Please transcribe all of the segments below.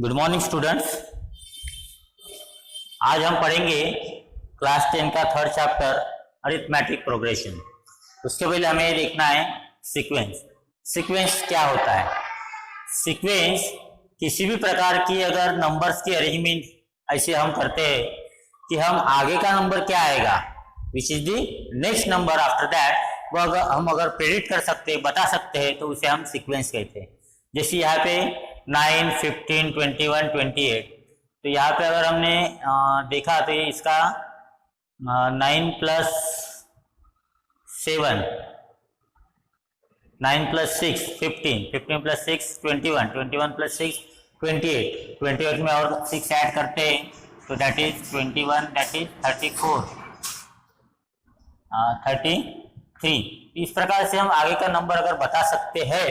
Good morning students. आज हम पढ़ेंगे क्लास 10 का थर्ड चैप्टर अरिथमेटिक प्रोग्रेशन। उसके पहले हमें देखना है सीक्वेंस। सीक्वेंस क्या होता है? सीक्वेंस किसी भी प्रकार की अगर नंबर्स की अरेंजमेंट ऐसे हम करते हैं कि हम आगे का नंबर क्या आएगा, which is the next number after that, वो अगर हम प्रेडिक्ट कर सकते हैं, बता सकते हैं, तो उसे हम सीक्वेंस कहते हैं। जैसे यहाँ पे 9, 15, 21, 28, तो यहाँ पे अगर हमने देखा तो ये इसका 9 + 7, 9 + 6 15, 15 + 6 21, 21 + 6 28, 28 में और 6 ऐड करते हैं तो दैट इज 21, दैट इज 34, 33। इस प्रकार से हम आगे का नंबर अगर बता सकते हैं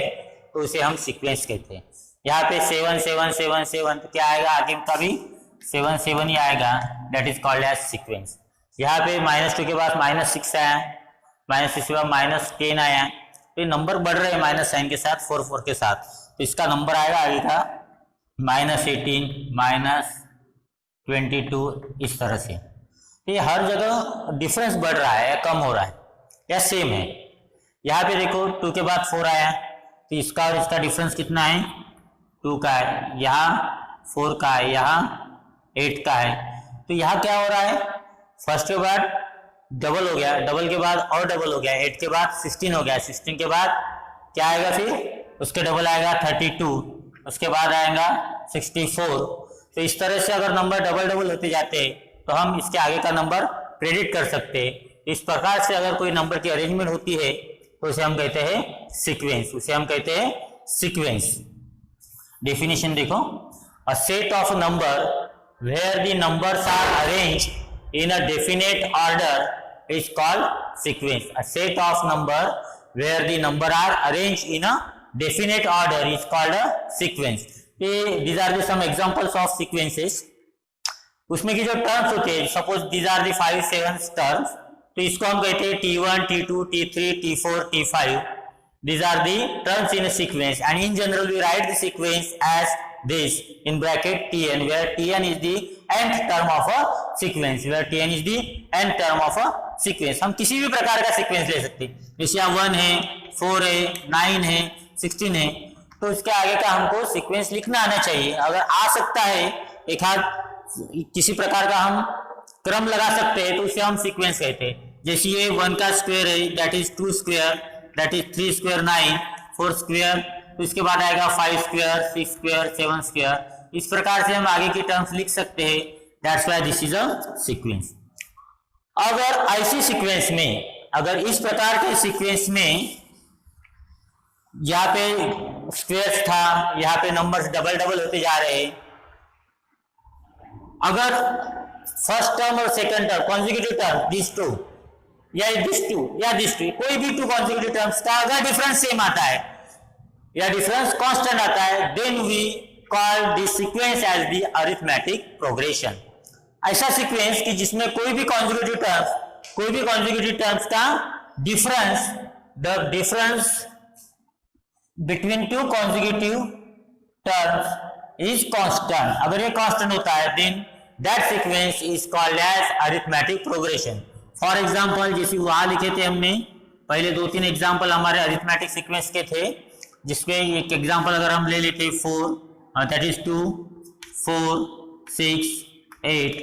तो उसे हम सीक्वेंस कहते हैं। यहाँ पे 7 7 7 7, तो क्या आएगा आगे का भी 7 7 ही आएगा, that is called as sequence. यहाँ पे -2 के बाद -6 आया, -6 के बाद -10 आया, तो ये नंबर बढ़ रहे हैं माइनस साइन के साथ, 4 4 के साथ, तो इसका नंबर आएगा आगे का -18, -22, इस तरह से। तो ये हर जगह डिफरेंस बढ़ रहा है या कम हो रहा है या सेम है। यहाँ पे देखो 2 के बाद 4 आया, तो इसका और इसका डिफरेंस कितना है? 2 का है, यहाँ 4 का है, यहाँ 8 का है। तो यहाँ क्या हो रहा है? फर्स्ट के बाद डबल हो गया, डबल के बाद और डबल हो गया, 8 के बाद 16 हो गया, 16 के बाद क्या आएगा? फिर उसके डबल आएगा 32, उसके बाद आएगा 64। तो इस तरह से अगर नंबर डबल डबल होते जाते हैं तो हम इसके आगे का नंबर प्रेडिक्ट कर सकते हैं। इस प्रकार से अगर कोई नंबर की अरेंजमेंट होती है तो उसे हम कहते हैं सीक्वेंस, उसे हम कहते हैं सीक्वेंस। डेफिनेशन देखो, a set of number where the numbers are arranged in a definite order is called sequence. A set of number where the number are arranged in a definite order is called a sequence. These are the some examples of sequences. उसमें की जो terms होते हैं, suppose these are the 5 7 terms, तो इसको हम कहते हैं T1, T2, T3, T4, T5. These are the terms in a sequence, and in general we write the sequence as this in bracket Tn, where Tn is the nth term of a sequence, where Tn is the nth term of a sequence. हम किसी भी प्रकार का sequence ले सकते हैं, जैसे 1 है, 4 है, 9 है, 16 है, तो इसके आगे का हमको सीक्वेंस लिखना आना चाहिए। अगर आ सकता है एक हाथ किसी प्रकार का हम क्रम लगा सकते हैं तो उसे हम सीक्वेंस कहते हैं। जैसे ये 1 का स्क्वायर है, that is 2 square, that is 3 square 9, 4 square, तो इसके बाद आएगा 5 स्क्वायर, 6 स्क्वायर, 7 स्क्वायर। इस प्रकार से हम आगे की टर्म्स लिख सकते हैं, that's why this is a sequence. अगर ऐसी सीक्वेंस में, अगर इस प्रकार के सीक्वेंस में यहाँ पे स्क्वायर्स था, यहाँ पे नंबर्स डबल डबल होते जा रहे हैं, अगर फर्स्ट टर्म और second term consecutive term this two या दिस टू या दिस टू, कोई भी 2 कॉन्जिक्यूटिव टर्म्स का अगर डिफरेंस सेम आता है या डिफरेंस कांस्टेंट आता है, then we call this sequence as the arithmetic progression. ऐसा सीक्वेंस कि जिसमें कोई भी कॉन्जिक्यूटिव टर्म्स का difference, the difference between 2 consecutive terms is constant. अगर ये कांस्टेंट होता है then that sequence is called as arithmetic progression. For example, जैसे वहां लिखे थे हमने पहले 2-3 एग्जाम्पल हमारे अरिथमेटिक सीक्वेंस के थे, जिसमें एक एग्जाम्पल अगर हम ले लेते 4, दैट इज 2, 4, 6, 8,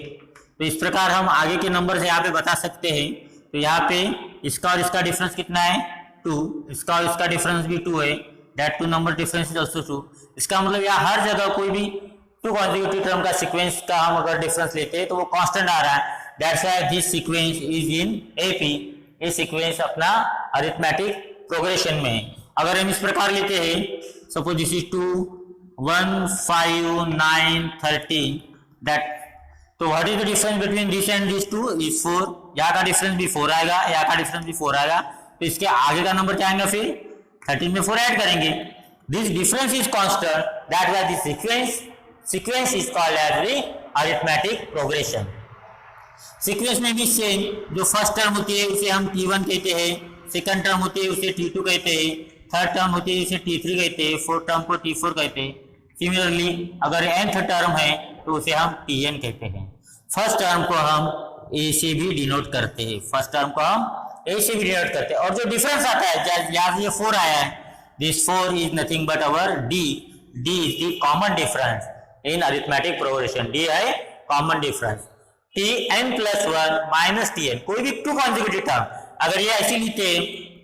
तो इस प्रकार हम आगे के नंबर से यहाँ पे बता सकते हैं। तो यहाँ पे इसका और इसका डिफरेंस कितना है? 2, इसका और इसका डिफरेंस भी 2 है, that 2 number difference is also 2। इसका मतलब यहाँ हर जगह कोई भी 2 कॉन्जिक्यूटिव टर्म का सीक्वेंस का हम अगर डिफरेंस लेते हैं तो वो कांस्टेंट आ रहा है, that's why this sequence is in AP. ये सीक्वेंस अपना अरिथमेटिक प्रोग्रेशन में है। अगर हम इस प्रकार लेते हैं, सपोज दिस इज 2, 1, 5, 9, 13, दैट, तो what is the difference between this and this 2 is 4। यहाँ का डिफरेंस भी 4 आएगा, यहाँ का डिफरेंस भी 4 आएगा, तो इसके आगे का नंबर क्या आएगा? फिर 13 में 4 ऐड करेंगे। This difference is constant, that why this sequence is called as the arithmetic progression. Sequence में भी सेम, जो फर्स्ट टर्म होती है उसे हम T1 कहते हैं, सेकंड टर्म होती है उसे T2 कहते हैं, थर्ड टर्म होती है उसे T3 कहते हैं, फोर्थ टर्म को T4 कहते हैं, सिमिलरली अगर nth टर्म है तो उसे हम Tn कहते हैं। फर्स्ट टर्म को हम a से भी डिनोट करते हैं, फर्स्ट टर्म को हम a से भी डिनोट करते हैं। और जो डिफरेंस आता है, यहाँ से ये 4 आया है, this 4 is nothing but our d is the common difference in arithmetic progression, d है common difference. Tn plus 1 minus Tn, कोई भी 2 कॉन्जिक्यूटिव टर्म, अगर ये ऐसे लिखते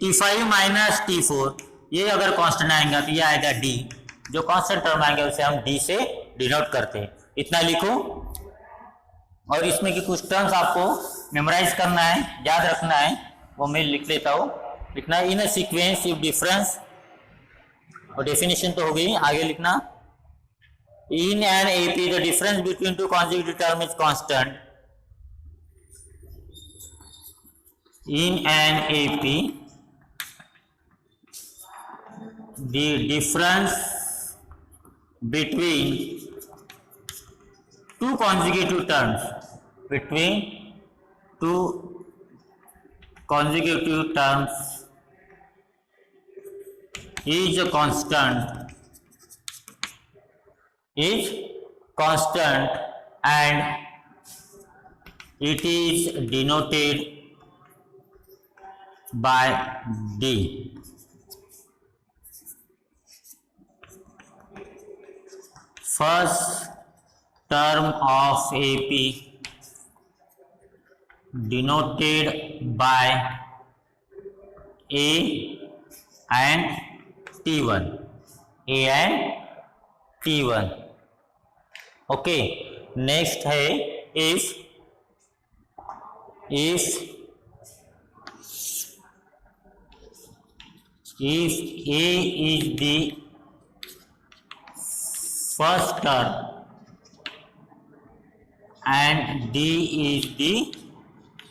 T5 माइनस T4, ये अगर कांस्टेंट आएगा तो ये आएगा d, जो कांस्टेंट टर्म आएंगे उसे हम d से डिनोट करते हैं। इतना लिखो। और इसमें की कुछ टर्म्स आपको मेमोराइज करना है, याद रखना है, वो मैं लिख लेता हूँ। लिखना है इन अ सीक्वेंस इफ डिफरेंस, और डेफिनेशन तो हो गई, आगे लिखना in an AP the difference between two consecutive term is constant. In an AP, the difference between two consecutive terms is a constant and it is denoted by D. First term of AP denoted by A and T1, A and T1. Okay, next है if A is the first term and D is the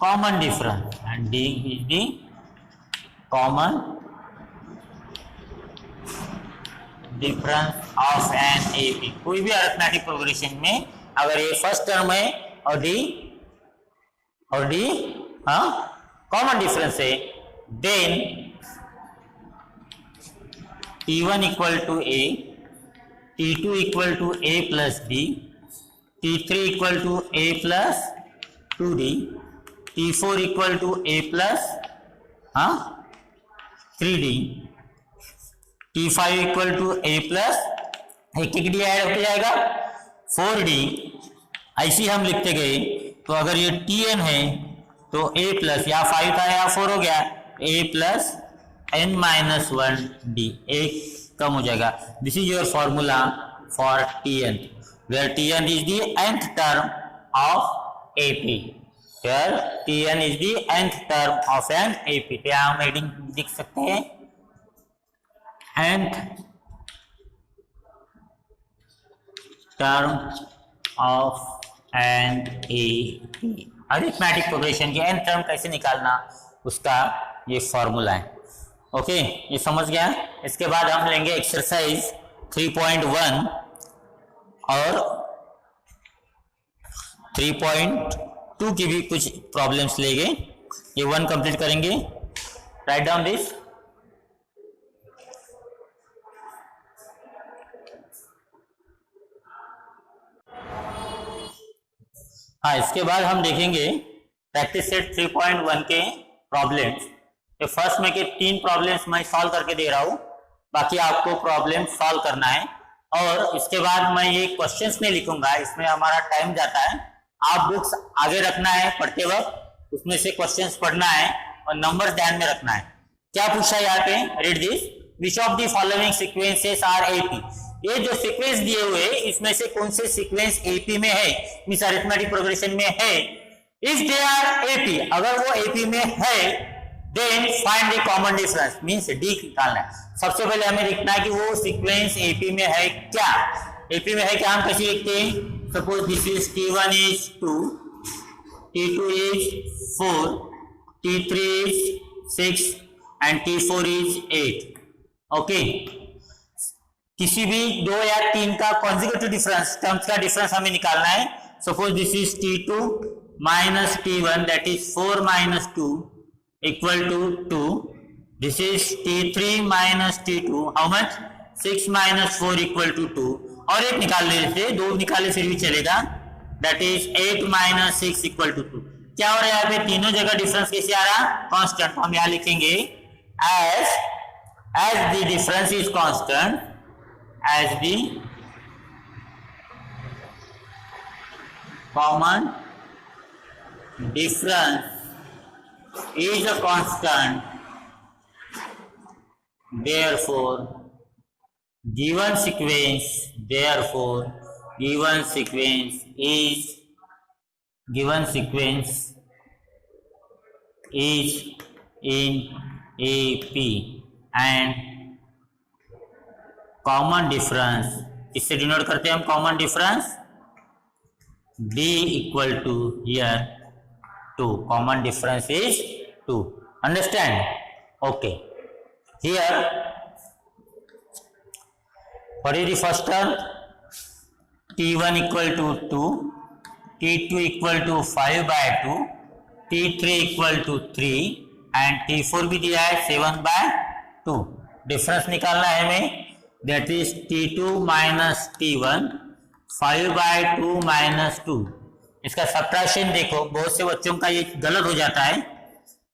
common difference, and D is the common difference of an AP, कोई भी arithmetic progression में अगर ये first term है और D common difference है, then T1 equal to A, T2 equal to A plus D, T3 equal to A plus 2D, T4 equal to A plus 3D, T5 equal to A plus एक D add होते जाएगा 4D। ऐसी हम लिखते गए, तो अगर ये Tn है तो A प्लस, या 5 था या 4 हो गया, A plus n minus 1D, एक कम हो जाएगा। This is your formula for Tn, where Tn is the nth term of AP, where Tn is the nth term of an AP। तो यहाँ हम हेडिंग लिख सकते हैं nth term of an AP। Arithmetic progression की nth term कैसे निकालना, उसका ये फॉर्मूला है। ओके, ये समझ गया। इसके बाद हम लेंगे एक्सरसाइज 3.1 और 3.2 की भी कुछ प्रॉब्लम्स लेंगे। ये 1 कंप्लीट करेंगे। Right down this. हाँ, इसके बाद हम देखेंगे प्रैक्टिस सेट 3.1 के प्रॉब्लम्स। ये फर्स्ट में के 3 प्रॉब्लम्स मैं सॉल्व करके दे रहा हूँ, बाकी आपको प्रॉब्लम सॉल्व करना है। और इसके बाद मैं ये क्वेश्चंस नहीं लिखूंगा, इसमें हमारा टाइम जाता है। आप बुक्स आगे रखना है पढ़ते वक्त, उसमें से क्वेश्चंस पढ़ना है और नंबर्स ध्यान में रखना है। क्या पूछा है यहाँ पे, read this, which of the following sequences are AP। ये जो सीक्वेंस दिए हुए इसमें से कौन से सीक्वेंस AP में है, मींस अरिथमेटिक प्रोग्रेशन में है। इफ दे आर AP, अगर वो AP में है, then find the common difference, means D निकालना है। सबसे पहले हमें लिखना है कि वो सीक्वेंस AP में है क्या। AP में है क्या, हम कैसे लिखते हैं, suppose this is T1 is 2, T2 is 4, T3 is 6 and T4 is 8। Okay, किसी भी 2 या 3 का कॉन्जिक्यूटिव डिफरेंस, टर्म्स का डिफरेंस हमें निकालना है। Suppose this is T2 minus T1, that is 4 minus 2 equal to 2. This is T3 minus T2, how much, 6 minus 4 equal to 2. और एक निकाल लेते, 2 निकाले फिर भी चलेगा, that is 8 minus 6 equal to 2। क्या हो रहा है यहाँ पे, तीनों जगह डिफरेंस कैसे आ रहा, कांस्टेंट। हम यहाँ लिखेंगे as the difference is constant, as the common difference is a constant, therefore given sequence is in AP and common difference, इससे डिनोट करते हैं हम common difference, D equal to here 2. Common difference is 2. Understand? Okay. Here, what is the first term? T1 equal to 2, T2 equal to 5 by 2, T3 equal to 3 and T4 भी दिया है 7 by 2. Difference निकालना है हमें, that is T2 minus T1, 5 by 2 minus 2. इसका subtraction देखो, बहुत से बच्चों का ये गलत हो जाता है।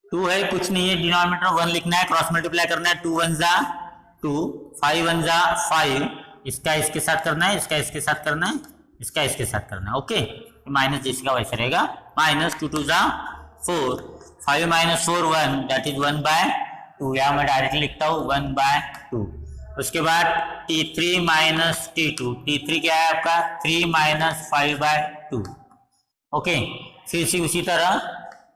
2 है, कुछ नहीं है, डिनोमिनेटर 1 लिखना है, क्रॉस मल्टीप्लाई करना है, 2 1 जा 2, 5 1 जा 5, इसका इसके साथ करना है, इसका इसके साथ करना है, इसका इसके साथ करना है। ओके, माइनस जिसका वैसे रहेगा, माइनस 2 2 जा 4, 5 माइनस 4 1, दैट इज 1 बाय 2। यहाँ मैं डायरेक्टली लिखता हूँ 1 बाय 2। उसके बाद T3 माइनस T2, T3 क्या है आपका 3 माइनस 5 बाय 2। ओके, फिर से उसी तरह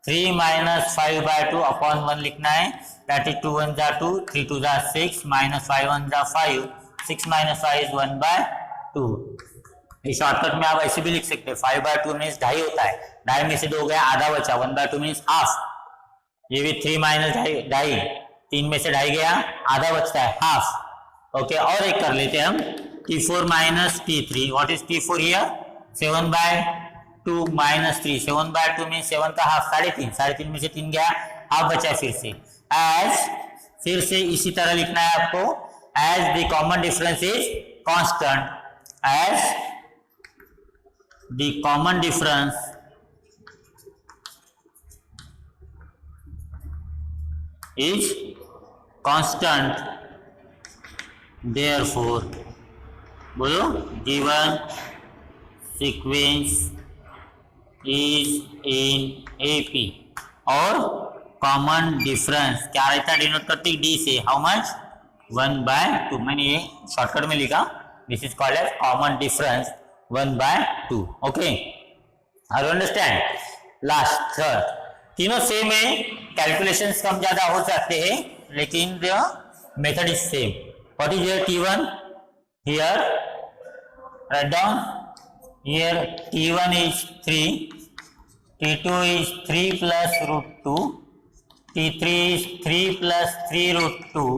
3 माइनस 5 बाय 2 अपॉन 1 लिखना है, दैट इज 2 1 जा 2, 3 2 जा 6, माइनस 5 1 जा 5, 6 माइनस 5 इज 1 बाय 2। इस शॉर्टकट में आप ऐसे भी लिख सकते हैं, 5 बाय 2 मीन्स 2.5 होता है, 2.5 में से 2 गया, आधा बचा, 1 बाय 2 मीन्स हाफ। ये भी 3 माइनस 2.5, 3 में से 2.5 गया, आधा बचता है, हाफ। ओके, और एक कर लेते हैं हम, T4 minus T3, what is T4 here, 7 by 2 minus 3, 7 by 2 में 7 का हाफ 3.5, 3.5 में से 3 गया, हाफ बचा। फिर से फिर से इसी तरह लिखना है आपको, as the common difference is constant, as the common difference is constant, therefore बोलो, given sequence is in AP और कॉमन डिफरेंस क्या रहता है, डिनोट करती है D से, हाउ मच, 1 बाय 2। मैंने ये शॉर्टकट में लिखा, this is called as common difference 1 by 2। Okay, I understand. Last third, तीनों सेम है, कैलकुलेशंस कम ज्यादा हो सकते हैं, लेकिन the method is same. What is your T1 here, write down here, T1 is 3, T2 is 3 plus root 2, T3 is 3 plus 3 root 2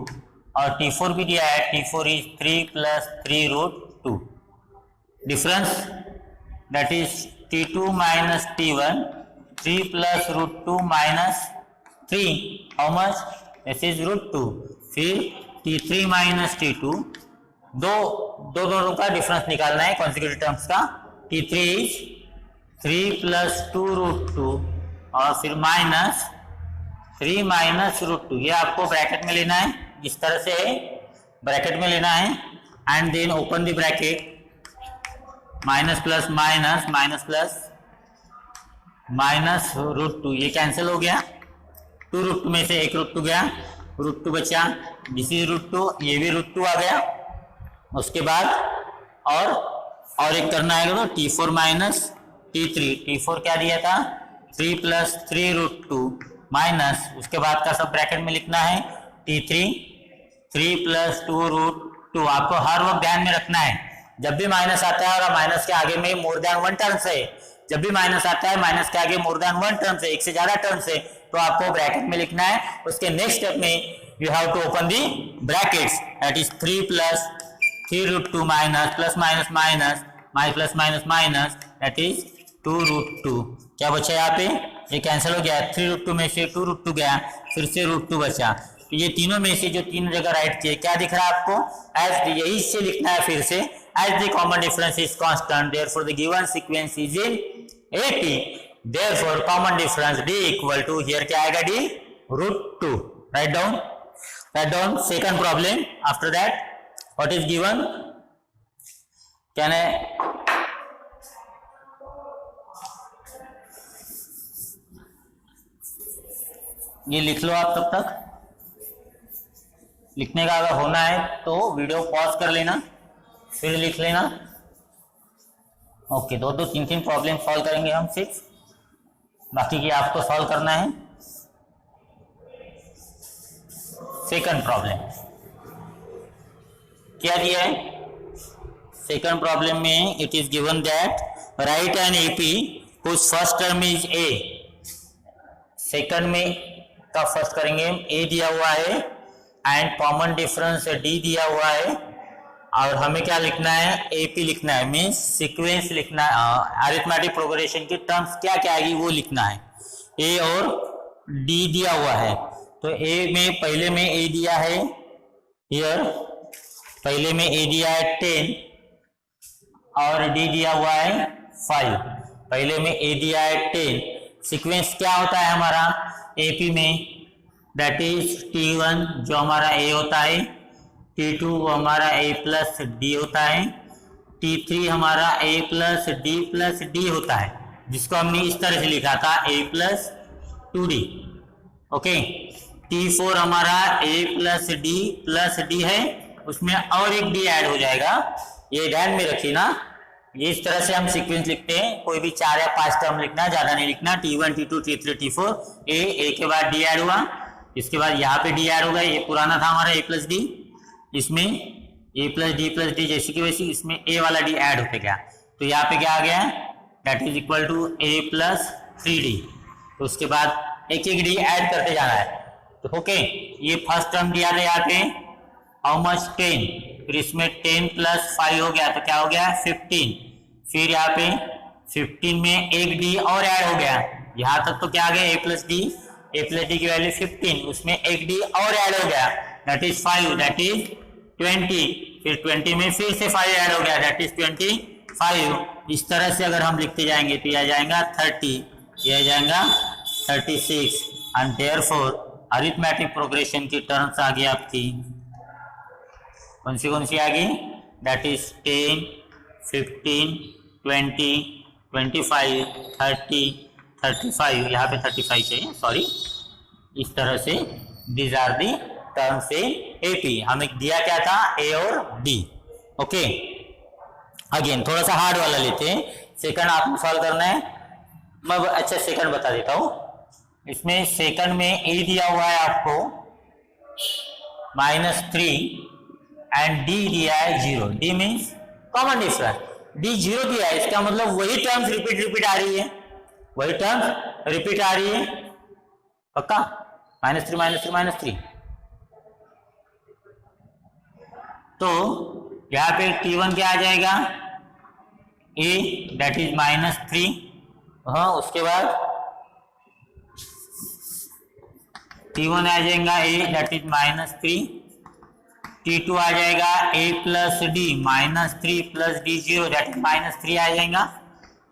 और T4 भी दिया है, T4 is 3 plus 3 root 2। Difference that is T2 minus T1, 3 plus root 2 minus 3, how much, this is root 2। फिर T3 minus T2, दोनों का difference निकालना है consecutive terms का। T3 is 3 plus 2 root 2 और फिर माइनस 3 माइनस रूट 2, ये आपको ब्रैकेट में लेना है, इस तरह से ब्रैकेट में लेना है, and then open the bracket, minus plus minus, minus plus minus root 2, ये कैंसिल हो गया, 2 रूट 2 में से 1 रूट 2 गया, रूट 2 बचा, दिस इज रूट 2, ये भी रूट 2 आ गया। उसके बाद और एक करना है तो T4 माइनस T3, T4 क्या दिया था 3 प्लस 3 रूट 2 माइनस, उसके बाद का सब ब्रैकेट में लिखना है T3 3 प्लस 2 रूट 2। आपको हर वक्त ध्यान में रखना है, जब भी माइनस आता है और माइनस के आगे में मोर देन 1 टर्म्स है, जब भी माइनस आता है माइनस के आगे मोर देन 1 टर्म्स है, एक से ज्यादा टर्म्स है, तो आपको ब्रैकेट में लिखना है। उसके नेक्स्ट स्टेप में you have to open the brackets, that is 3 plus 3 root 2 minus plus minus minus plus minus minus, that is 2 root 2। क्या बचा यहाँ पे, ये कैंसिल हो गया, 3 रूट 2 में से 2 रूट 2 गया, फिर से रूट 2 बचा, तो ये तीनों में से जो तीन जगह राइट किए, क्या दिख रहा है आपको? एज डी, यही से लिखना है फिर से, as the common difference is constant therefore the given sequence is in AP, therefore common difference D equal to, here क्या आएगा? D root 2. Write down second problem. After that what is given? Can I ये लिख लो आप, तब तक लिखने का अगर होना है तो वीडियो पॉज कर लेना, फिर लिख लेना. ओके, दो तीन प्रॉब्लम सॉल्व करेंगे हम, सिर्फ बाकी की आपको सॉल्व करना है. सेकंड प्रॉब्लम क्या दिया है? सेकंड प्रॉब्लम में it is given that write an AP whose first term is A. Second में का फर्स्ट करेंगे, ए दिया हुआ है एंड कॉमन डिफरेंस डी दिया हुआ है, और हमें क्या लिखना है? एपी लिखना है, मीन्स सीक्वेंस लिखना है, अरिथमेटिक प्रोग्रेशन की टर्म्स क्या क्या आएगी वो लिखना है. ए और डी दिया हुआ है, तो ए में पहले में ए दिया है, हियर पहले में ए दिया है 10 और डी दिया हुआ है 5. पहले में ए दिया है 10. सीक्वेंस क्या होता है हमारा एपी में? दैट इज T1 जो हमारा ए होता है, T2 वो हमारा ए प्लस डी होता है, T3 हमारा ए प्लस डी होता है, जिसको हमने इस तरह से लिखा था ए प्लस 2D. ओके, T4 हमारा ए प्लस डी है, उसमें और एक डी ऐड हो जाएगा, ये ध्यान में रखिए ना. ये इस तरह से हम सीक्वेंस लिखते हैं, कोई भी 4 या 5 टर्म लिखना, ज्यादा नहीं लिखना. T1 T2 T3 T4, ए के बाद डी ऐड हुआ, इसके बाद यहाँ पे डी ऐड होगा, ये पुराना था हमारा ए प्लस डी, इसमें ए प्लस डी जैसी की वैसी इसमें ए वाला डी ऐड होते गया, तो यहाँ पे क्या आ गया? That is equal to A plus 3D. तो उसके बाद एक डी ऐड करते जाना है. तो ओके, ये फर्स्ट टर्म दिया था यहाँ पे, हाउ मच? 10. फिर इसमें 10 प्लस 5 हो गया, तो क्या हो गया? 15. फिर यहाँ पे 15 में एक डी और ऐड हो गया, यहाँ तक तो क्या आ गया? ए प्लस डी की वैल्यू 15, उसमें एक डी और ऐड हो गया, दैट इज 5, दैट इज 20. फिर 20 में फिर से 5 ऐड हो गया, दैट इज 25. इस तरह से अगर हम लिखते जाएंगे तो यह आ जाएगा 30, यह आ जाएगा 36. एंड देयरफॉर अरिथमेटिक प्रोग्रेशन की टर्म्स आ गई आपकी, कौन सी आ गई? That is 10, 15, 20, 25, 30, 35. यहाँ पे 35 चाहिए, सॉरी. इस तरह से these are the terms in AP. हमें दिया क्या था? ए और डी. ओके, अगेन थोड़ा सा हार्ड वाला लेते हैं. सेकंड आपको सॉल्व करना है, मैं अच्छा सेकंड बता देता हूँ. इसमें सेकंड में ए दिया हुआ है आपको -3 एंड डी दिया है 0. D means common difference, D 0 दिया है, इसका मतलब वही टर्म्स रिपीट आ रही है, वही टर्म्स रिपीट आ रही है. पक्का? -3 तो यहाँ पे T1 क्या आ जाएगा? ए, दैट इज -3. हाँ, उसके बाद T1 आ जाएगा ए, दैट इज -3. T2 आ जाएगा A plus D, -3 plus D 0, that is -3 आ जाएगा.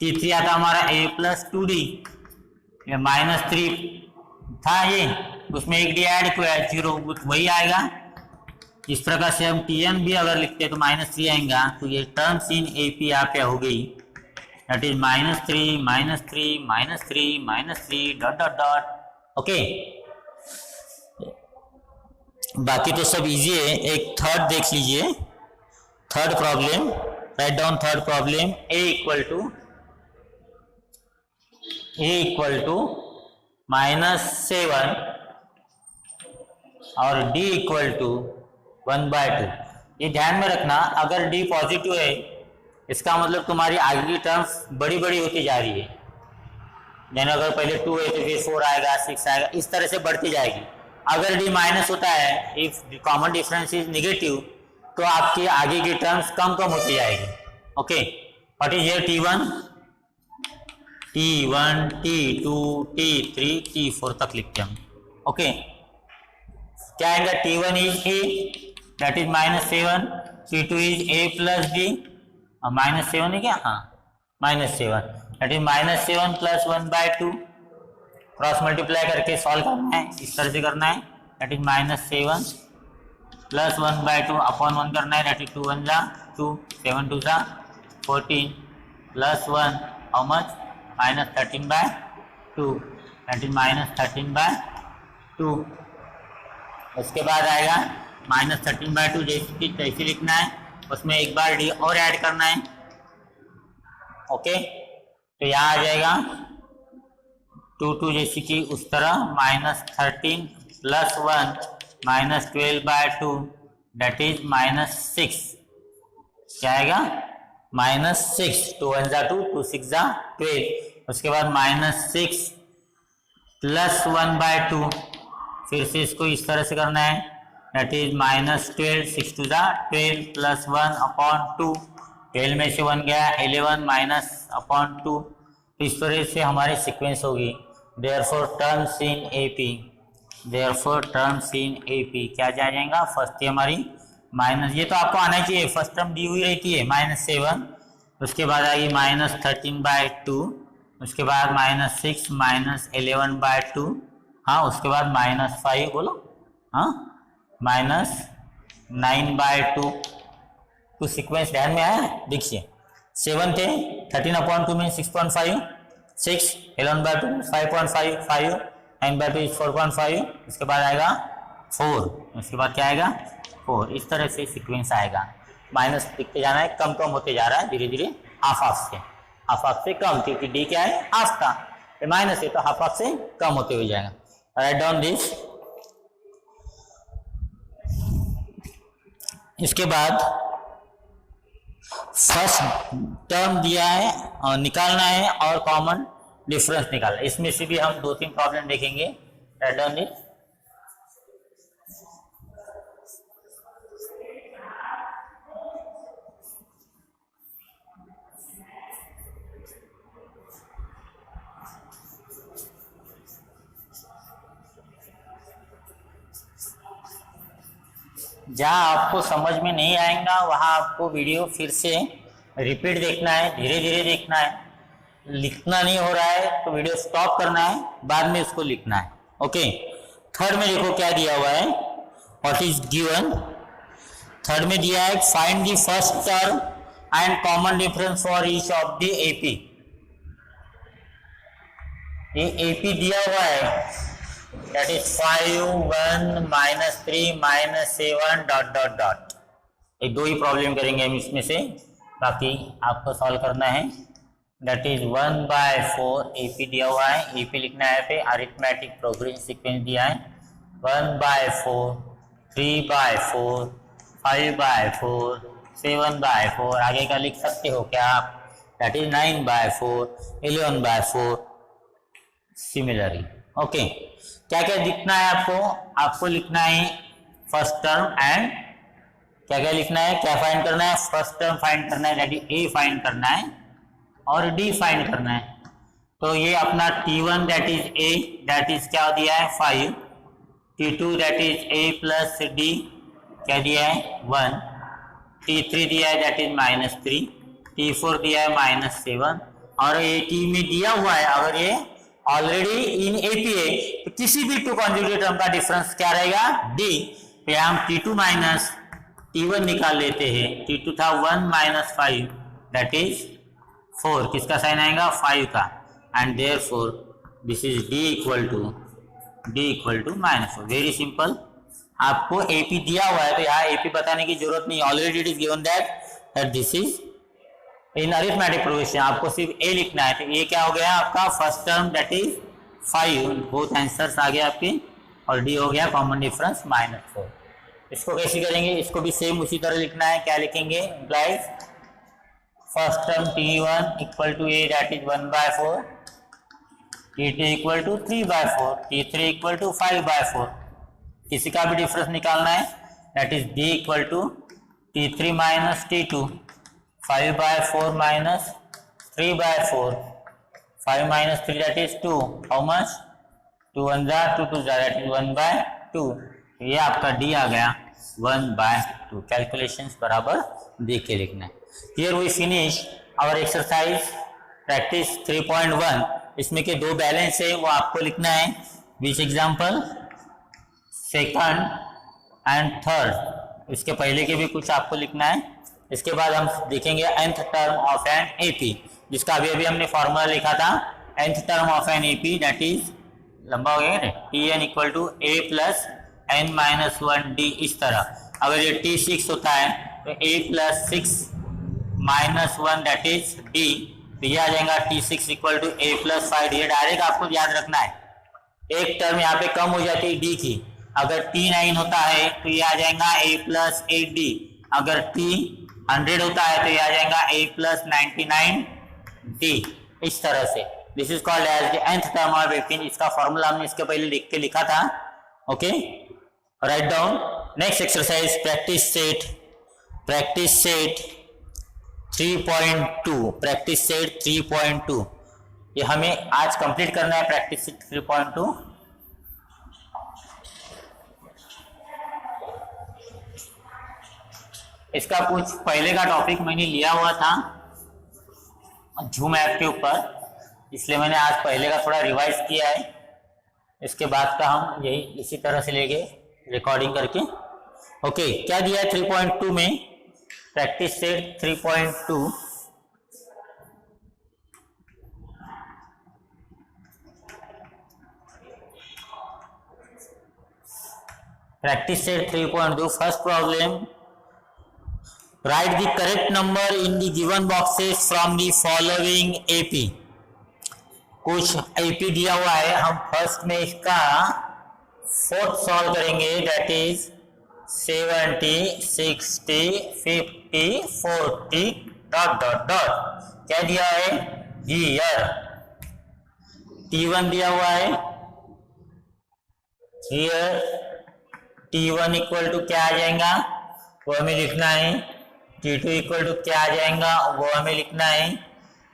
T3 आता हमारा ए प्लस 2D, -3 था ये, उसमें एक डी ऐड किया 0, वही आएगा. इस प्रकार से हम Tn भी अगर लिखते तो -3 आएगा. तो ये टर्म्स इन एपी यहाँ पे हो गई, that is -3 dot dot dot. Okay, बाकी तो सब इजी है. एक थर्ड देख लीजिए, third problem, write down third problem. A equal to -7 और d इक्वल टू 1/2. ये ध्यान में रखना, अगर d पॉजिटिव है इसका मतलब तुम्हारी आगे की टर्म्स बड़ी बड़ी होती जा रही है. यानी अगर पहले 2 है तो फिर 4 आएगा, 6 आएगा, इस तरह से बढ़ती जाएगी. अगर d माइनस होता है, if common difference is negative, तो आपकी आगे की टर्म्स कम होती जाएगी. Okay, what is here? T1, T2, T3, T4 तक लिखते हैं हम. ओके, क्या आएगा, T1 is a that is -7, T2 is a plus b, -7 है क्या, हाँ -7 that is -7 plus 1/2, cross multiply करके सॉल्व करना है, इस तरह से करना है, दैट इज -7 प्लस 1/2 अपॉन 1 करना है, दैट इज 2 1 जा 2, 7 2 जा 14 plus 1 how much -13/2, that is -13/2। उसके बाद आएगा -13/2, जैसे तैसे लिखना है, उसमें एक बार डी और ऐड करना है। ओके, तो यहाँ आ जाएगा 2 जैसे कि उस तरह -13 प्लस 1 -12/2 दैट इज -6, क्या आएगा -6, 2 1 जा 2, 2 6 जा 12। उसके बाद -6 प्लस 1/2, फिर से इसको इस तरह से करना है, दैट इज -12, 6 2 जा 12 प्लस 1 अपॉन 2, 12 में से 1 गया 11 माइनस अपॉन 2, तो इस तरह से हमारी सीक्वेंस होगी। Therefore terms in AP, therefore terms in AP क्या जाएगा, फर्स्ट थी हमारी माइनस, ये तो आपको आना चाहिए, फर्स्ट टर्म दी हुई रहती है -7, उसके बाद आएगी -13/2, उसके बाद -6 -11/2, हाँ उसके बाद -5 बोलो, हाँ -9/2। तो सीक्वेंस ध्यान में आया, देखिए 7 थे, 13/2 में 6.5, 6 11/2 5.5, 5 9/2 इज 4.5, इसके बाद आएगा 4, उसके बाद क्या आएगा 4, इस तरह से सीक्वेंस आएगा। माइनस लिखते जाना है, कम कम होते जा रहा है धीरे धीरे, हाफ से कम, क्योंकि डी क्या है हाफ का, माइनस है तो हाफ से कम होते हुए जाएगा। Right down this. इसके बाद फर्स्ट टर्म दिया है और निकालना है और कॉमन डिफरेंस निकालना है, इसमें से भी हम 2-3 प्रॉब्लम देखेंगे। Right down this. जहाँ आपको समझ में नहीं आएगा वहाँ आपको वीडियो फिर से रिपीट देखना है, धीरे धीरे देखना है, लिखना नहीं हो रहा है तो वीडियो स्टॉप करना है, बाद में उसको लिखना है। ओके, थर्ड में देखो क्या दिया हुआ है, व्हाट इज गिवन। थर्ड में दिया है find the first term and common difference for each of the AP. ये एपी दिया हुआ है, that is 5 1 -3 -7 ... ये 2 ही प्रॉब्लम करेंगे हम इसमें से, बाकी आपको सॉल्व करना है। दैट इज 1/4 एपी दिया हुआ है, एपी लिखना है पे अरिथमेटिक प्रोग्रेसिव सीक्वेंस दिया है 1/4 3/4 5/4 7/4, आगे का लिख सकते हो क्या आप, दैट इज 9/4 11/4 सिमिलरली। ओके, क्या क्या लिखना है आपको लिखना है फर्स्ट टर्म एंड क्या क्या लिखना है, क्या फाइंड करना है, फर्स्ट टर्म फाइंड करना है, दैट इज ए फाइंड करना है और डी फाइंड करना है। तो ये अपना T1 that is a, that is क्या दिया है 5, T2 that is a plus D क्या दिया है 1, T3 दिया है दैट इज -3, T4 दिया है -7, और ये टी में दिया हुआ है, अगर ये ऑलरेडी इन एपीए तो किसी भी 2 कॉन्जुगेट टर्म का डिफरेंस क्या रहेगा डी, पे हम T2 माइनस T1 निकाल लेते हैं, T2 था 1 - 5 दैट इज 4, किसका साइन आएगा 5 का, and therefore this is D equal to -4। Very simple, आपको एपी दिया हुआ है तो यहाँ एपी बताने की जरूरत नहीं, already it is given that this is in arithmetic progression, आपको सिर्फ ए लिखना है। तो ये क्या हो गया आपका first term that is 5, both answers आ गए आपके, और डी हो गया कॉमन डिफरेंस -4। इसको कैसे करेंगे, इसको भी सेम उसी तरह लिखना है, क्या लिखेंगे, implies first term T1 equal to a that is 1/4, T2 equal to 3/4, T3 equal to 5/4, किसी का भी डिफरेंस निकालना है, that is D equal to T3 minus T2, 5/4 minus 3/4, 5 minus 3 that is 2, how much, 2 1 जा 2 2 जा that is 1/2, ये आपका D आ गया 1/2। कैलकुलेशंस बराबर देख के लिखना है। Here we finish our exercise practice 3.1। इसमें के दो बैलेंस है वो आपको लिखना है। विच एग्जाम्पल? Second and third. इसके पहले के भी कुछ आपको लिखना है। इसके बाद हम देखेंगे nth term of an AP, जिसका अभी अभी हमने फॉर्मूला लिखा था। nth term of an AP that is लंबा हो गया T n equal to A plus n minus 1 D. इस तरह अगर ये T6 होता है तो a plus 6 minus 1 that is D. तो ये आ जाएगा T6 equal to A plus 5। ये डायरेक्ट आपको याद रखना है। एक टर्म यहाँ पे कम हो जाती है डी की। अगर T9 होता है तो ये आ जाएगा a प्लस 8d। अगर T100 होता है तो ये आ जाएगा a प्लस 99d। इस तरह से this is called as the nth term of AP. इसका फॉर्मूला हमने इसके पहले लिख के लिखा था। Okay, right down. Next exercise practice set 3.2। Practice set 3.2 ये हमें आज कंप्लीट करना है। प्रैक्टिस सेट 3.2 इसका कुछ पहले का टॉपिक मैंने लिया हुआ था जूम ऐप के ऊपर, इसलिए मैंने आज पहले का थोड़ा रिवाइज किया है। इसके बाद का हम यही इसी तरह से लेंगे रिकॉर्डिंग करके। ओके, क्या दिया है 3.2 में? Practice set 3.2 practice set 3.2 first problem, write the correct number in the given boxes from the following AP। कुछ AP दिया हुआ है, हम फर्स्ट में इसका फोर्थ सॉल्व करेंगे that is 70 60 50 40 dot dot dot. क्या दिया है? हियर T1 दिया हुआ है। हियर T1 इक्वल टू क्या आ जाएगा वो हमें लिखना है। T2 इक्वल टू क्या आ जाएगा वो हमें लिखना है।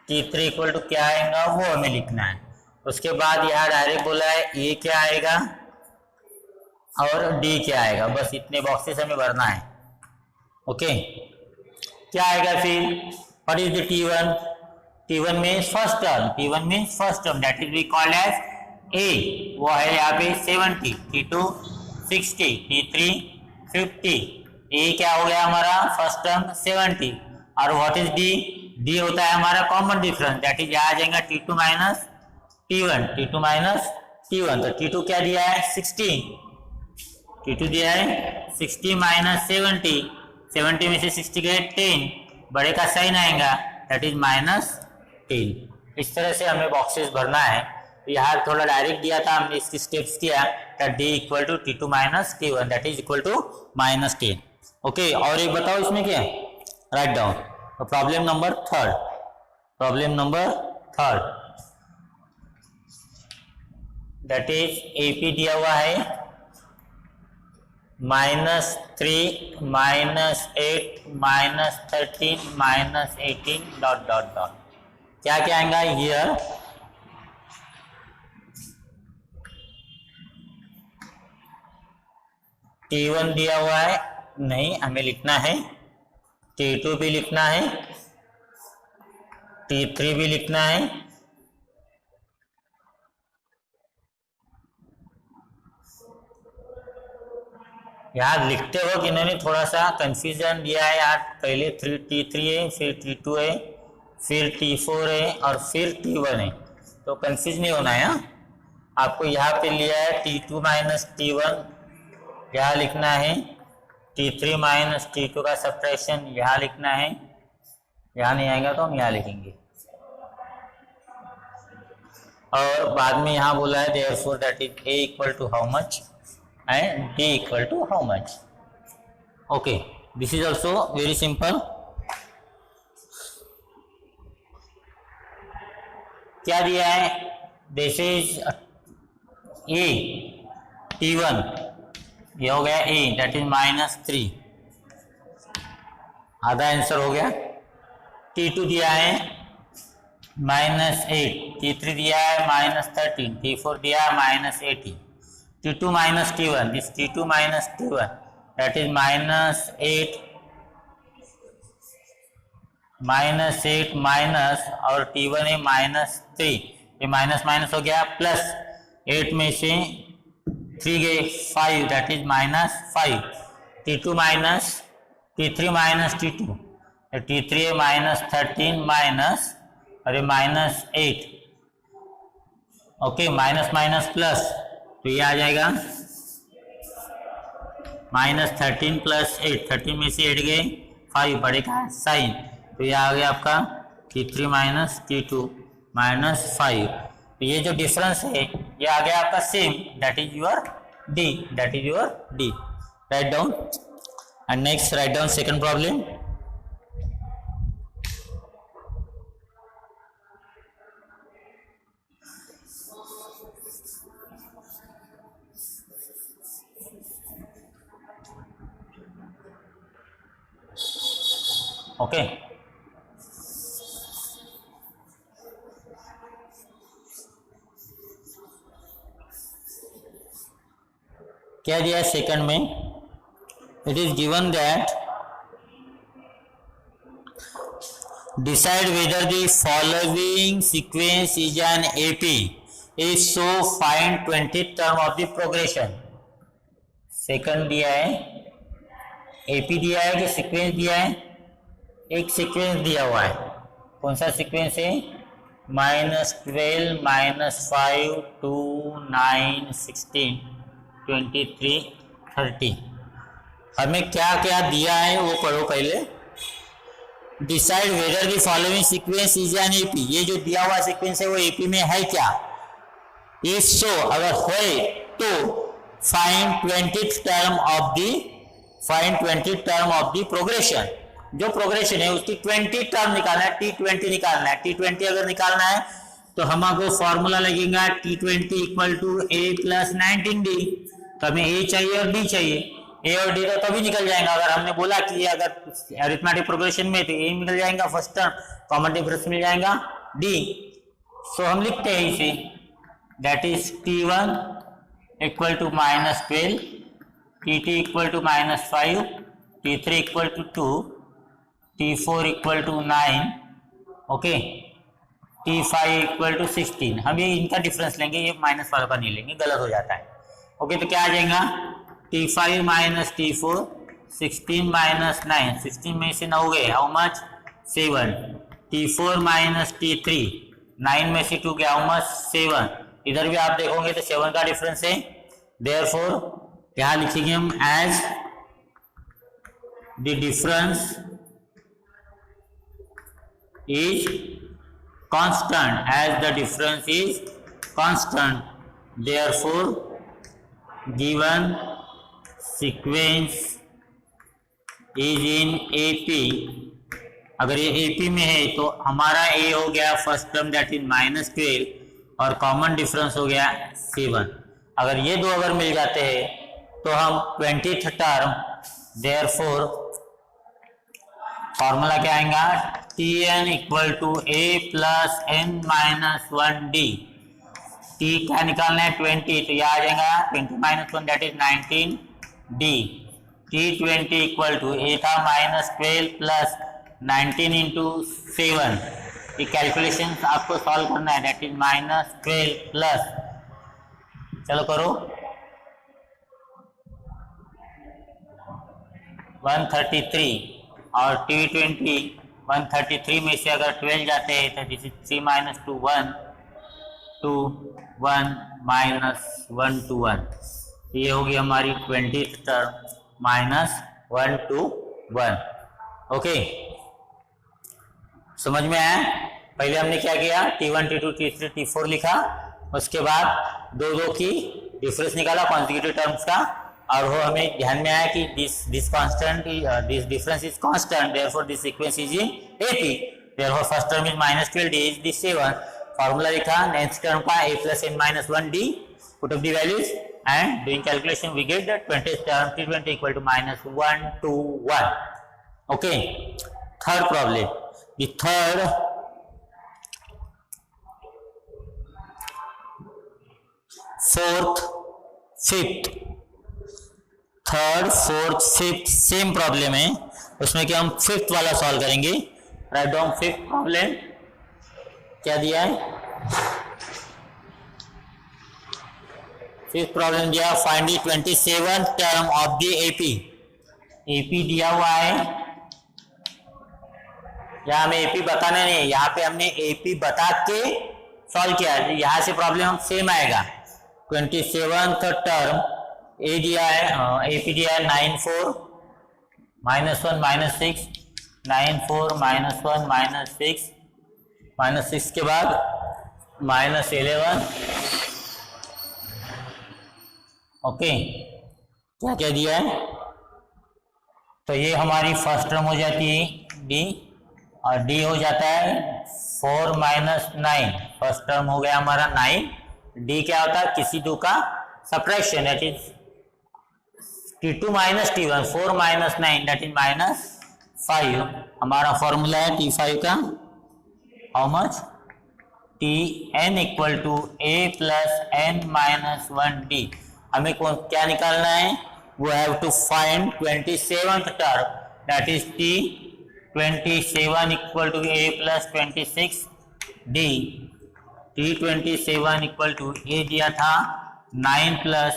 T3 इक्वल टू क्या आएगा वो हमें लिखना है। उसके बाद यहाँ डायरेक्ट बोला है ए क्या आएगा और डी क्या आएगा, बस इतने बॉक्सेस हमें भरना है। ओके, क्या आएगा फिर? What is the T1? T1 means first term. T1 means first term that is we called as a, वो है यहाँ पे 70, T2 60, T3 50। ए क्या हो गया हमारा फर्स्ट टर्म 70। और व्हाट इज डी? डी होता है हमारा कॉमन डिफरेंस दैट इज आ जाएगा T2 minus T1। T2 minus T1 तो T2 क्या दिया है 60। T2 दिया है 60 माइनस 70। 70 में से 60 गए 10, बड़े का साइन आएगा दैट इज माइनस 10। इस तरह से हमें बॉक्सेस भरना है। यहाँ थोड़ा डायरेक्ट दिया था, हमने इसकी स्टेप्स किया that D equal to T2 minus T1 that is equal to minus 10। Okay, और एक बताओ इसमें क्या? Right down. Problem number third that is AP दिया हुआ है -3 -8 -13 -18 डॉट डॉट डॉट। क्या क्या आएगा हियर? T1 दिया हुआ है, नहीं हमें लिखना है। T2 भी लिखना है, T3 भी लिखना है। यार लिखते वक्त इन्होंने थोड़ा सा कंफ्यूजन दिया है यार। पहले T3 है, फिर T2 है, फिर T4 है और फिर T1 है, तो कंफ्यूज नहीं होना है। आपको यहाँ पे लिया है T2 माइनस T1 यहाँ लिखना है, T3 माइनस T2 का सब्ट्रैक्शन यहाँ लिखना है। यहाँ नहीं आएगा तो हम यहाँ लिखेंगे। और बाद में यहाँ बोला है therefore that is A equal to how much and D equal to how much. Okay, this is also very simple. क्या दिया है? दिस इज A T1, ये हो गया A दैट इज -3, आधा आंसर हो गया। T2 दिया है -8, T3 दिया है -13, T4 दिया है -18, T2 minus T1, this T2 minus T1, that is minus 8 minus और T1 है -3, ये माइनस माइनस हो गया, प्लस 8 में से 3 गए 5, that is -5, T2 minus T3 minus T2, T3 है -13 माइनस अरे -8, ओके, माइनस माइनस प्लस, तो ये आ जाएगा -13 प्लस 8, 13 में से 8 गए 5, बढ़ेगा साइन, तो ये आ गया आपका T3 माइनस T2 -5, तो ये जो डिफरेंस है ये आ गया आपका same, that is your D, that is your D, write down. And next right down second problem. Okay, क्या दिया है सेकंड में, it is given that decide whether the following sequence is an AP is so find 20th term of the progression. Second दिया है, AP दिया है कि sequence दिया है, एक सीक्वेंस दिया हुआ है, कौन सा सीक्वेंस है, -12 -5 2 9 16 23 30। हमें क्या क्या दिया है वो पढ़ो पहले। Decide whether the following sequence is an AP, ये जो दिया हुआ सीक्वेंस है वो एपी में है क्या, इफ सो अगर है तो find 20th term of the progression, जो प्रोग्रेशन है उसकी 20 टर्म निकालना है, T20 निकालना है। T20 अगर निकालना है तो हमको फॉर्मूला लगेगा T20 equal to A plus 19D, तो हमें A चाहिए और D चाहिए, A और D तो तभी निकल जाएगा अगर हमने बोला कि अगर अरिथमेटिक प्रोग्रेशन में तो A निकल जाएगा फर्स्ट टर्म, कॉमन डिफरेंस मिल जाएगा D, सो हम लिखते हैं इसे, that is T1 equal to -12, T2 equal to -5, T3 equal to 2, T4 equal to 9, okay, T5 equal to 16। हम ये इनका डिफरेंस लेंगे, ये माइनस वाला का नहीं लेंगे, गलत हो जाता है, ओके। तो क्या आ जाएगा T5 माइनस T4, 16 माइनस 9, 16 में से 9 गए, how much 7, T4 minus T3, 9 में से 2 गया, हाउ मच 7, इधर भी आप देखोगे तो 7 का डिफरेंस है, देयरफॉर यहाँ लिखेंगे हम as the difference is constant, as the difference is constant, therefore given sequence is in AP, अगर ये AP में है तो हमारा A हो गया फर्स्ट टर्म दैट इज -12 और कॉमन डिफरेंस हो गया 7। अगर ये दो अगर मिल जाते हैं तो हम 20th टर्म, देयरफॉर फॉर्मूला क्या आएगा, Tn equal to A plus n minus 1D, T क्या निकालना है 20, तो यह आ जाएगा 20 minus 1 that is 19D, T20 equal to A था -12 प्लस 19 इंटू 7, ये कैलकुलेशन आपको सॉल्व करना है, दैट इज -12 प्लस, चलो करो 133 और T20 133 में से अगर 12 जाते हैं तो दिस इज 3 माइनस 2 1 2 1 माइनस 1 2 1, ये होगी हमारी 20th टर्म -1 2 1, ओके। समझ में आया? पहले हमने क्या किया, T1 T2 T3 T4 लिखा, उसके बाद दो की डिफरेंस निकाला कॉन्जिक्यूटिव टर्म्स का, और वो हमें ध्यान में आया कि this constant this difference is constant, therefore this sequence is in AP, therefore first term is -12, D is this 7, formula लिखा नेक्स्ट टर्म का A plus n minus 1D, put up the values and doing calculation we get that 20th term T20 equal to -1 2 1, okay. Third problem, the third fifth, third, fourth, fifth same problem है, उसमें क्या हम fifth वाला solve करेंगे। Write down fifth problem. क्या दिया है? Fifth problem दिया, find the 27 term of the AP. AP दिया हुआ है, यहाँ हमें एपी बताना नहीं, यहाँ पे हमने एपी बता के सॉल्व किया है, यहाँ से प्रॉब्लम सेम आएगा। 27th टर्म ए दिया है, एपी दिया है 9 4 -1 -6, 9 4 -1 -6 के बाद -11। ओके, क्या क्या दिया है? तो ये हमारी फर्स्ट टर्म हो जाती है डी, और डी हो जाता है 4 -9। फर्स्ट टर्म हो गया हमारा 9। डी क्या होता है? किसी दो का subtraction, that is T2 - T1, 4 - 9 that is -5। हमारा फॉर्मूला है T5 का, how much? Tn equal to A plus n - 1D। हमें कौन क्या निकालना है? We have to find 27th term, that is T27 equal to A plus 26D। T27 equal to A दिया था 9 प्लस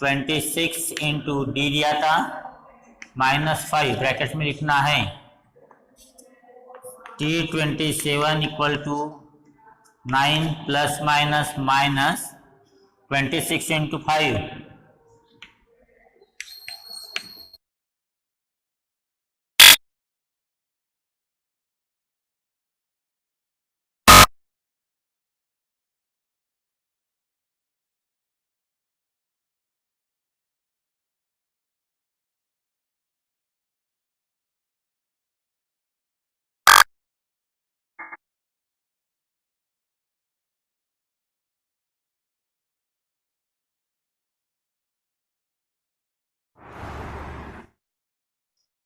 26 इंटू डी दिया था -5, ब्रैकेट में लिखना है। T27 equal to 9 plus minus minus 26 into 5।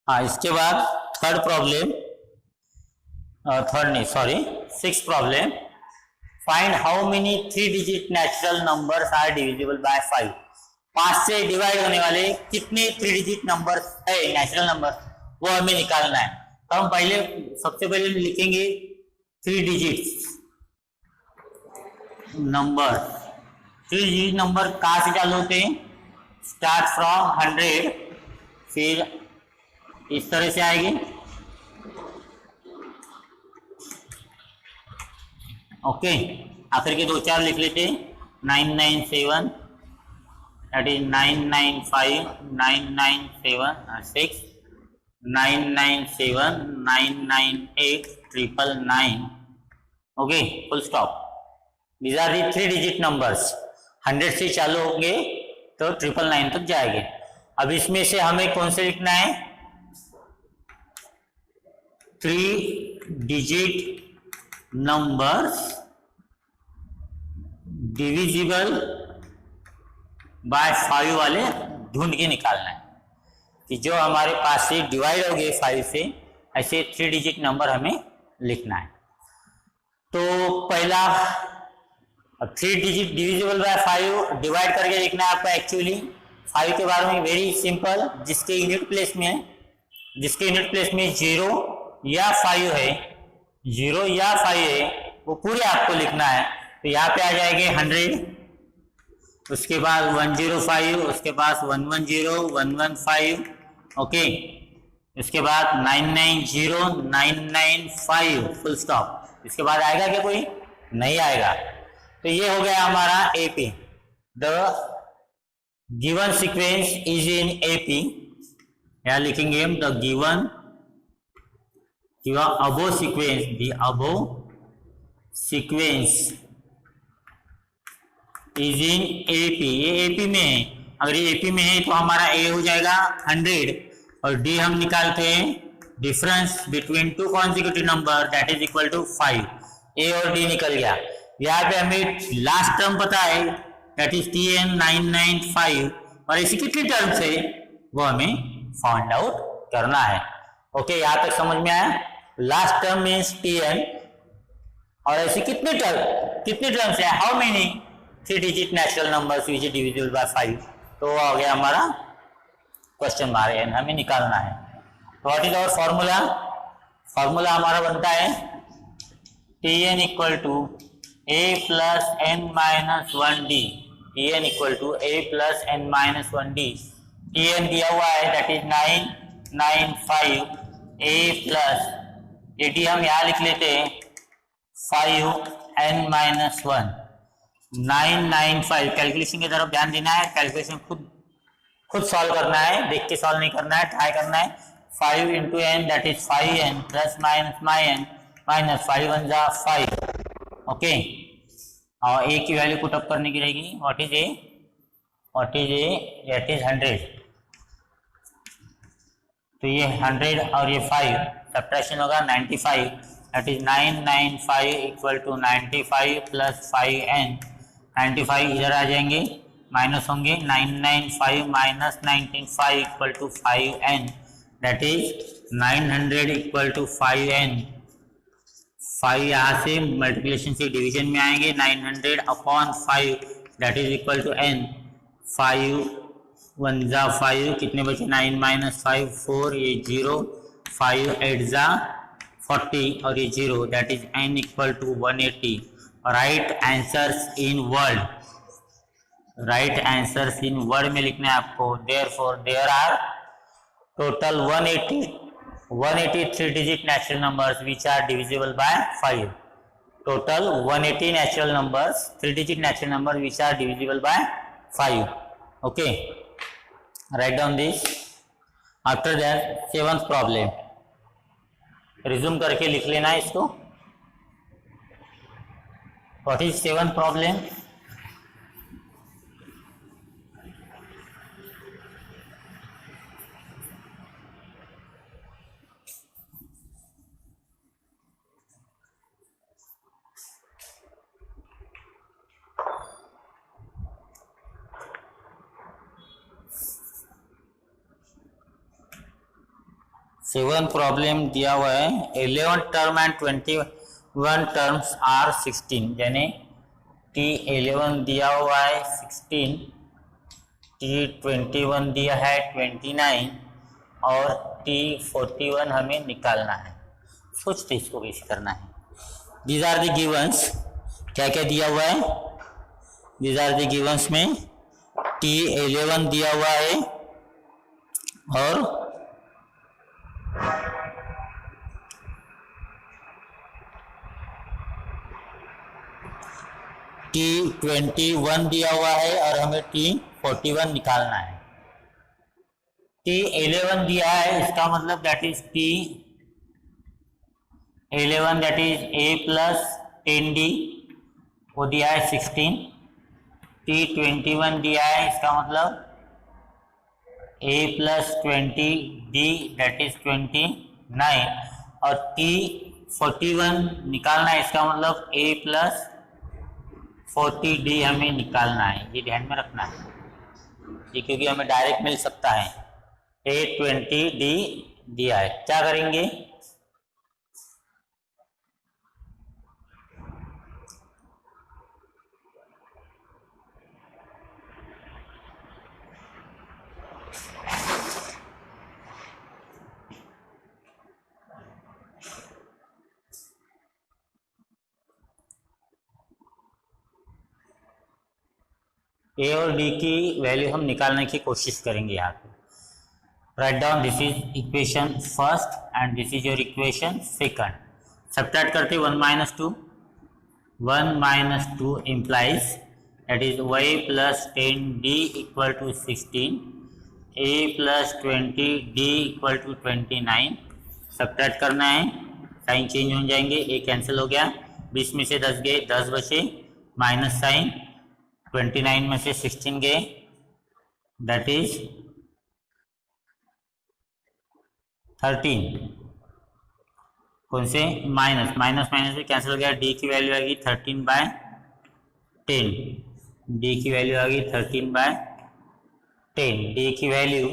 हाँ, इसके बाद थर्ड प्रॉब्लम, थर्ड नहीं sorry, six problem. Find how many 3 digit natural numbers are divisible by 5। 5 से डिवाइड होने वाले कितने 3 डिजिट नंबर है नेचुरल नंबर, वो हमें निकालना है। तो हम पहले सबसे पहले लिखेंगे 3 डिजिट नंबर। 3 डिजिट नंबर कहाँ से चालू होते हैं? स्टार्ट फ्रॉम 100, फिर इस तरह से आएगी। ओके, आखिर के 2-4 लिख लेते। 997, that is 995, 997 6, 997, 998, 999। Okay, full stop. These are the 3 digit numbers. 100 से चालू होंगे तो 999 तक जाएंगे। अब इसमें से हमें कौन से लिखना है? 3 डिजिट नंबर्स डिविजिबल बाय 5 वाले ढूंढ के निकालना है कि जो हमारे पास से डिवाइड हो गए 5 से, ऐसे 3 डिजिट नंबर हमें लिखना है। तो पहला 3 डिजिट डिविजिबल बाय 5 डिवाइड करके लिखना है आपका। एक्चुअली 5 के बारे में वेरी सिंपल, जिसके यूनिट प्लेस में 0 या 5 है, 0 या 5 है, वो पूरे आपको लिखना है। तो यहाँ पे आ जाएंगे 100, उसके बाद 105, उसके बाद 110, 115, ओके, इसके बाद 990, 995, फुल स्टॉप। इसके बाद आएगा क्या? कोई नहीं आएगा। तो ये हो गया हमारा AP. The given sequence is in AP. यहाँ लिखेंगे हम the given above sequence, the above sequence is in AP। ये AP में है, अगर ये AP में है तो हमारा A हो जाएगा 100, और D हम निकालते हैं difference between 2 consecutive number, that is equal to 5। A और D निकल गया। यहाँ पे हमें लास्ट टर्म पता है, दैट इज TN 995, और ऐसी कितनी टर्म्स है वो हमें फाइंड आउट करना है। ओके, यहाँ तक समझ में आया? लास्ट टर्म मीन्स Tn, और ऐसी कितनी टर्म्स है? How many 3 digit natural numbers which is divisible by 5, तो वो हो गया हमारा क्वेश्चन मार्क एन, हमें निकालना है। What is our formula? Formula हमारा बनता है Tn equal to a plus n minus 1d, Tn equal to a plus n minus 1d। Tn दिया हुआ है that is 995 a plus dt हम यहाँ लिख लेते हैं 5n माइनस 1, 995। कैलकुलेशन की तरफ ध्यान देना है, कैलकुलेशन खुद सॉल्व करना है, देख के सॉल्व नहीं करना है, ट्राई करना है। 5 into n that is 5n plus minus mine minus 5 1 जा 5, ओके। और ए की वैल्यू पुट अप करने की रहेगी, what is a that is 100, तो ये 100 और ये 5 सब्ट्रैक्शन होगा 95, that is 995 equal to 95 plus 5n। 95 इधर आ जाएंगे, माइनस होंगे, 995 minus 95 equal to 5n, that is 900 equal to 5n। 5 यहाँ से मल्टीप्लिकेशन से डिवीजन में आएंगे, 900 upon 5 that is equal to n। 5 1 जा 5, कितने बचे, 9 माइनस 5 4, ये 0, 5 8 जा 40 और ये 0, that is n equal to 180। Write answers in word, write answers in word में लिखना है आपको। Therefore there are total 180 3 digit natural numbers which are divisible by 5। Total 180 natural numbers, 3 digit natural number which are divisible by 5, okay. Right down this. After that 7th problem, resume करके लिख लेना है इसको। What is 7th problem? Seven problem दिया हुआ है 11 term and 21 terms are 16, यानी T11 दिया हुआ है 16, T21 दिया है 29 और T41 हमें निकालना है। सोचते इसको कैसे करना है। दीज आर द गिवंस, क्या क्या दिया हुआ है, दीज आर द गिवंस में T11 दिया हुआ है और T21 दिया हुआ है और हमें T41 निकालना है। T11 दिया है, इसका मतलब that is T11 that is a plus 10d, वो दिया है 16। T21 दिया है, इसका मतलब a plus 20d that is 29 और T41 निकालना है, इसका मतलब a प्लस 40d हमें निकालना है। ये ध्यान में रखना है, ये क्योंकि हमें डायरेक्ट मिल सकता है। A20d दिया है, क्या करेंगे, ए और डी की वैल्यू हम निकालने की कोशिश करेंगे यहाँ पे। Write down, this is equation first and this is your equation second. Subtract करते 1 minus 2, 1 minus 2 implies that is y plus 10d equal to 16, a plus 20d equal to 29। Subtract करना है, साइन चेंज हो जाएंगे, a cancel हो गया, 20 में से 10 गए, 10 बचे, माइनस साइन, 29 में से 16 गए, दैट इज 13। कौन से, माइनस माइनस माइनस से कैंसिल हो गया, डी की वैल्यू आएगी 13/10, डी की वैल्यू आएगी 13/10। डी की वैल्यू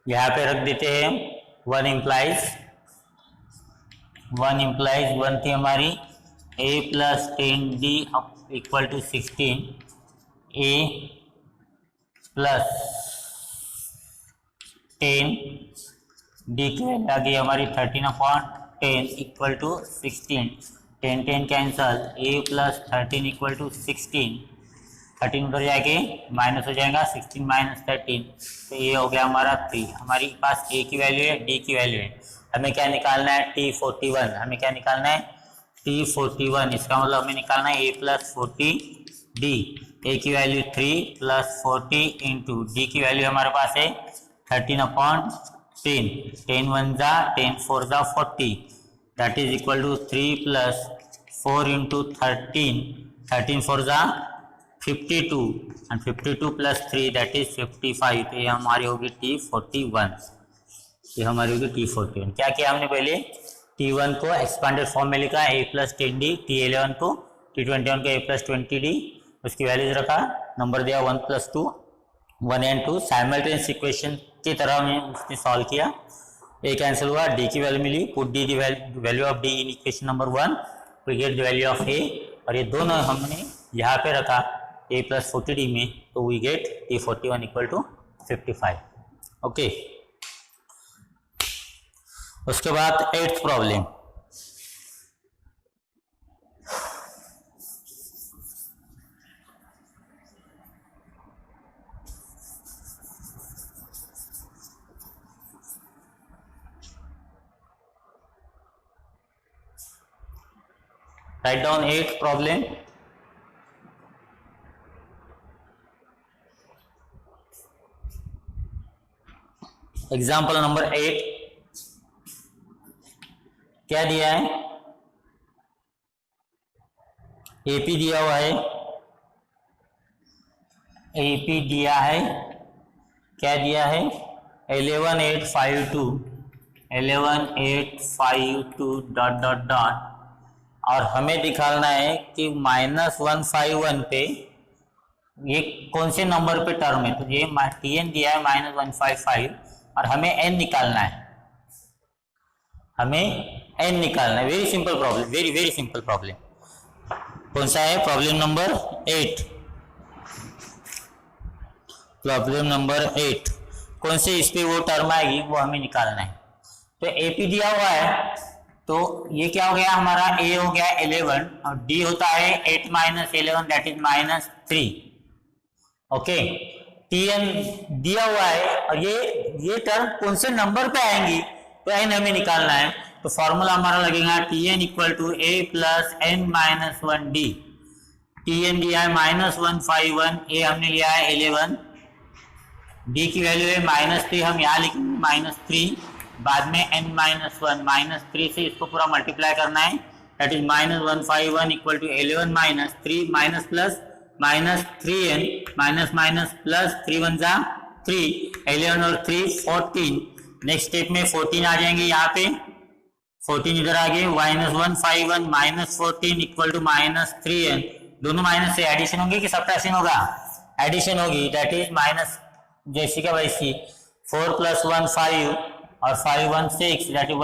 यहाँ पे रख देते हैं, 1 इम्प्लाइज 1 थी हमारी, a plus 10d equal to 16, a plus 10 D की वैल्यू आ गई हमारी 13/10 equal to 16, 10 cancel, a plus 13 equal to 16, 13 उधर जाके माइनस हो जाएगा, 16 माइनस 13, तो ये हो गया हमारा 3। हमारी पास a की वैल्यू है, d की वैल्यू है, हमें क्या निकालना है, T41। हमें क्या निकालना है, T41। इसका मतलब हमें निकालना है a प्लस 40d, a की वैल्यू 3 प्लस 40 इंटू d की वैल्यू हमारे पास है 13/10, 10 1 जा 10 4 जा 40, that is equal to 3 plus 4 into 13, 13 4 जा 52 एंड 52 प्लस 3 दैट इज 55, तो ये हमारी होगी T41। ये हमारी होगी T41। क्या किया हमने पहले, T1 को एक्सपांडेड फॉर्म में लिखा a प्लस 10d, T11 को, T21 को a प्लस 20d, उसकी वैल्यूज रखा, नंबर दिया 1 प्लस 2, 1 एंड 2, साइमल्टेनियस इक्वेशन की तरह में उसने सॉल्व किया, a कैंसिल हुआ, d की वैल्यू मिली, put d the value of d in equation number 1, we get the value of a, और ये दोनों हमने यहाँ पे रखा a प्लस 40d में, तो we get T41 equal to 55। Okay, उसके बाद 8th problem, write down 8th problem. Example number 8, क्या दिया है, एपी दिया हुआ है, एपी दिया है, क्या दिया है, 11852 डॉट डॉट डॉट, और हमें दिखाना है कि -151 पे ये कौन से नंबर पे टर्म है, तो ये Tn दिया है -155 और हमें n निकालना है, हमें n निकालना है। Very simple problem, very very simple problem. कौन सा है, प्रॉब्लम नंबर 8, प्रॉब्लम नंबर 8, कौन से इस पे वो टर्म आएगी वो हमें निकालना है। तो एपी दिया हुआ है, तो ये क्या हो गया हमारा, a हो गया 11 और d होता है 8 minus 11 that is -3। Okay, tn दिया हुआ है और ये टर्म कौन से नंबर पे आएंगी, तो n हमें निकालना है। तो फॉर्मूला हमारा लगेगा tn equal to a plus n minus 1d। tn दिया है -151, a हमने लिया है 11, d की वैल्यू है -3, हम यहाँ लिखेंगे -3, बाद में n माइनस 1, -3 से इसको पूरा मल्टीप्लाई करना है, that is -151 equal to 11 minus 3 minus plus -3n minus minus plus 3 1 जा 3, 11 और 3 14, नेक्स्ट स्टेप में 14 आ जाएंगे, यहाँ पे 14 इधर आ गए, -151 माइनस 14 इक्वल टू -3n, दोनों माइनस से एडिशन होंगे कि सब्ट्रैक्शन होगा, एडिशन होगी, दैट इज माइनस जैसी का वैसी, 4 प्लस 1 5 और 5 1 6 दैट इज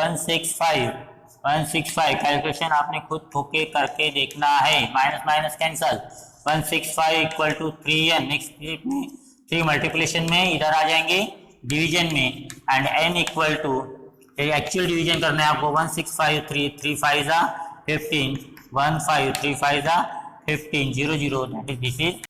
165 कैलकुलेशन आपने खुद ठोके करके देखना है, minus minus cancel, 165 equal to 3n, next step में 3 मल्टीप्लिकेशन में इधर आ जाएंगे डिवीजन में, and n equal to actual division करना है आपको, 1653 3 5 जा 15, 15 3 5 जा 15, 0 0 दैट इज दिस इज